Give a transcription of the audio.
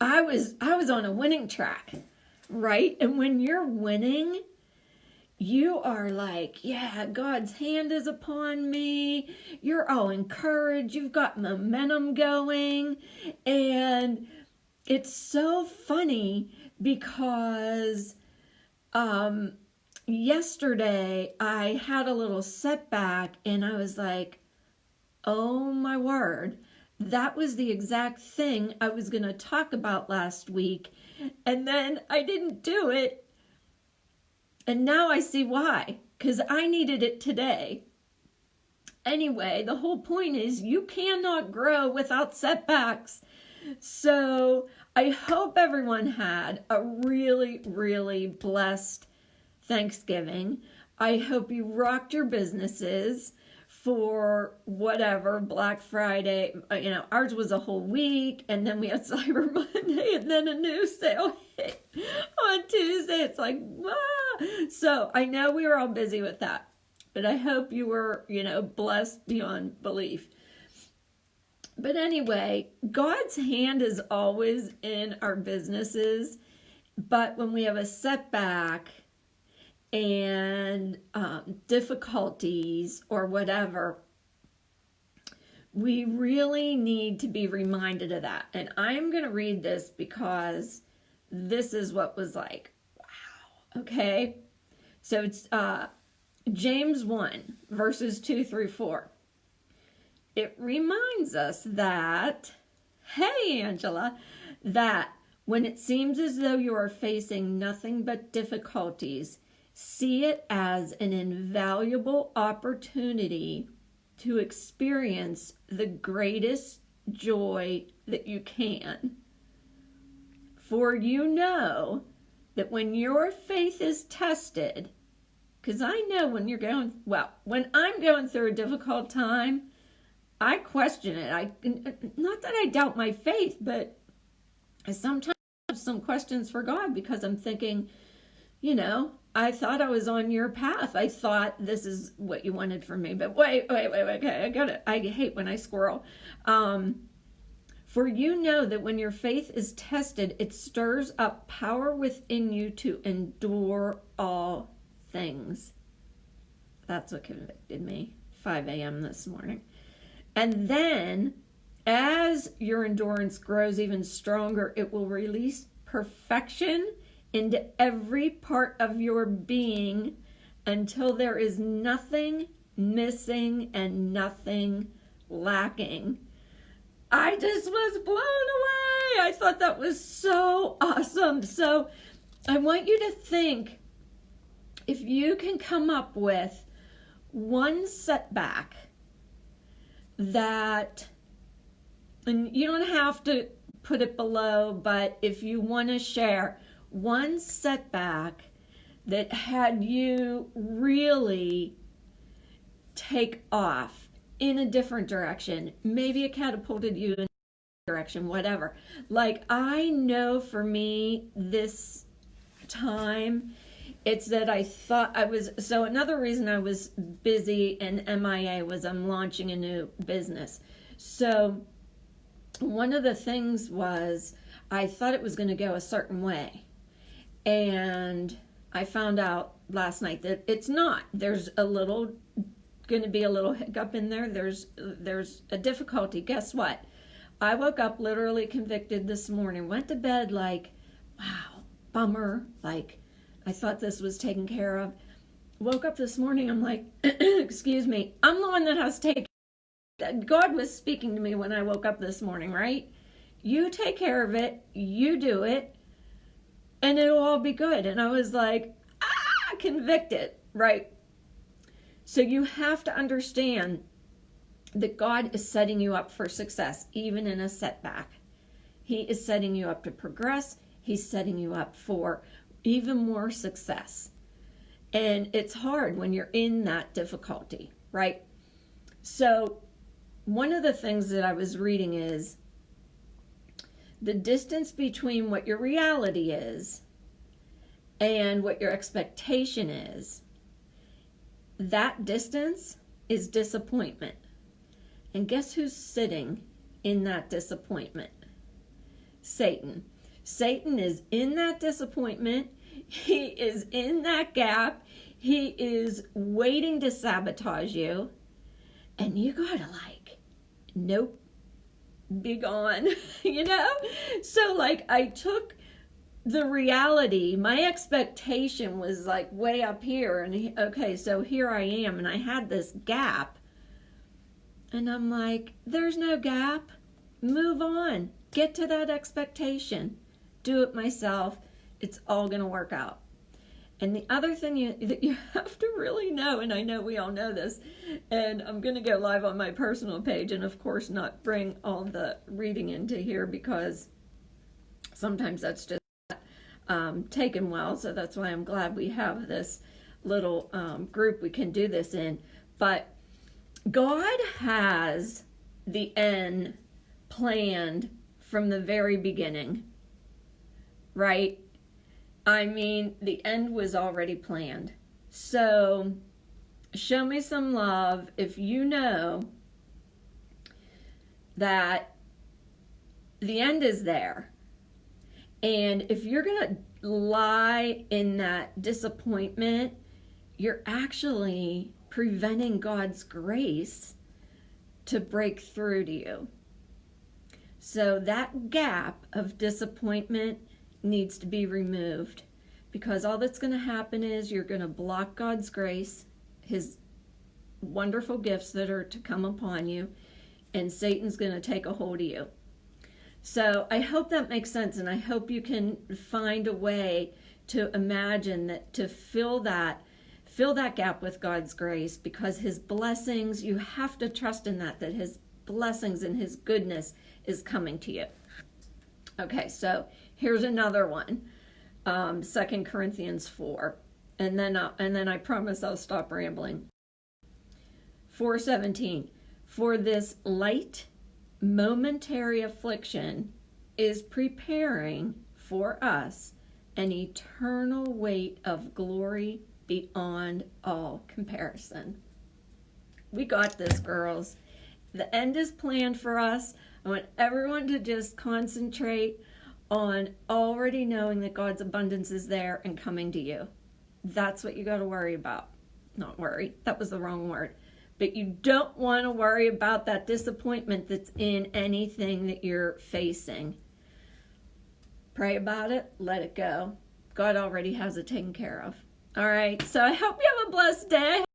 I was on a winning track, right? And when you're winning, you are like, yeah, God's hand is upon me. You're all encouraged. You've got momentum going. And it's so funny because yesterday I had a little setback and I was like, oh my word, that was the exact thing I was going to talk about last week. And then I didn't do it. And now I see why, because I needed it today. Anyway, the whole point is you cannot grow without setbacks. So I hope everyone had a really, really blessed Thanksgiving. I hope you rocked your businesses for whatever, Black Friday, ours was a whole week, and then we had Cyber Monday, and then a new sale hit on Tuesday. It's like, ah. So I know we were all busy with that, but I hope you were, blessed beyond belief. But anyway, God's hand is always in our businesses, but when we have a setback and difficulties or whatever, we really need to be reminded of that. And I'm going to read this because this is what was like, wow, okay? So it's James 1, verses 2 through 4. It reminds us that, hey, Angela, that when it seems as though you are facing nothing but difficulties, see it as an invaluable opportunity to experience the greatest joy that you can. For you know that when your faith is tested, because I know when I'm going through a difficult time, I question it. Not that I doubt my faith, but I sometimes have some questions for God because I'm thinking, I thought I was on your path. I thought this is what you wanted from me. But wait. Okay, I got it. I hate when I squirrel. For you know that when your faith is tested, it stirs up power within you to endure all things. That's what convicted me. 5 a.m. this morning. And then, as your endurance grows even stronger, it will release perfection into every part of your being until there is nothing missing and nothing lacking. I just was blown away. I thought that was so awesome. So I want you to think, if you can come up with one setback that, and you don't have to put it below, but if you want to share one setback that had you really take off in a different direction, maybe it catapulted you in a direction, whatever. Like, I know for me this time, it's that I thought so another reason I was busy and MIA was I'm launching a new business. So one of the things was I thought it was going to go a certain way. And I found out last night that it's not. There's going to be a little hiccup in there. There's a difficulty. Guess what? I woke up literally convicted this morning. Went to bed like, wow, bummer. Like, I thought this was taken care of. Woke up this morning. I'm like, excuse me. I'm the one that has to take. God was speaking to me when I woke up this morning, right? You take care of it. You do it. And it'll all be good. And I was like, convicted, right? So you have to understand that God is setting you up for success, even in a setback. He is setting you up to progress. He's setting you up for even more success. And it's hard when you're in that difficulty, right? So one of the things that I was reading is the distance between what your reality is and what your expectation is, that distance is disappointment. And guess who's sitting in that disappointment? Satan. Satan is in that disappointment. He is in that gap. He is waiting to sabotage you. And you gotta like, nope, be gone, you know? So like I took the reality, my expectation was like way up here. And okay, so here I am and I had this gap. And I'm like, there's no gap. Move on. Get to that expectation. Do it myself. It's all going to work out. And the other thing that you have to really know, and I know we all know this, and I'm going to go live on my personal page and of course not bring all the reading into here because sometimes that's just taken well. So that's why I'm glad we have this little group we can do this in. But God has the end planned from the very beginning, right? I mean, the end was already planned. So show me some love if you know that the end is there. And if you're going to lie in that disappointment, you're actually preventing God's grace to break through to you. So that gap of disappointment needs to be removed, because all that's going to happen is you're going to block God's grace, his wonderful gifts that are to come upon you, and Satan's going to take a hold of you. So I hope that makes sense, and I hope you can find a way to imagine that, to fill that gap with God's grace, because his blessings, you have to trust in that his blessings and his goodness is coming to you. Okay, so here's another one, 2 Corinthians 4, and then I promise I'll stop rambling. 4:17, for this light momentary affliction is preparing for us an eternal weight of glory beyond all comparison. We got this, girls. The end is planned for us. I want everyone to just concentrate on already knowing that God's abundance is there and coming to you. That's what you got to worry about. Not worry, that was the wrong word. But you don't want to worry about that disappointment that's in anything that you're facing. Pray about it, let it go. God already has it taken care of. All right, so I hope you have a blessed day.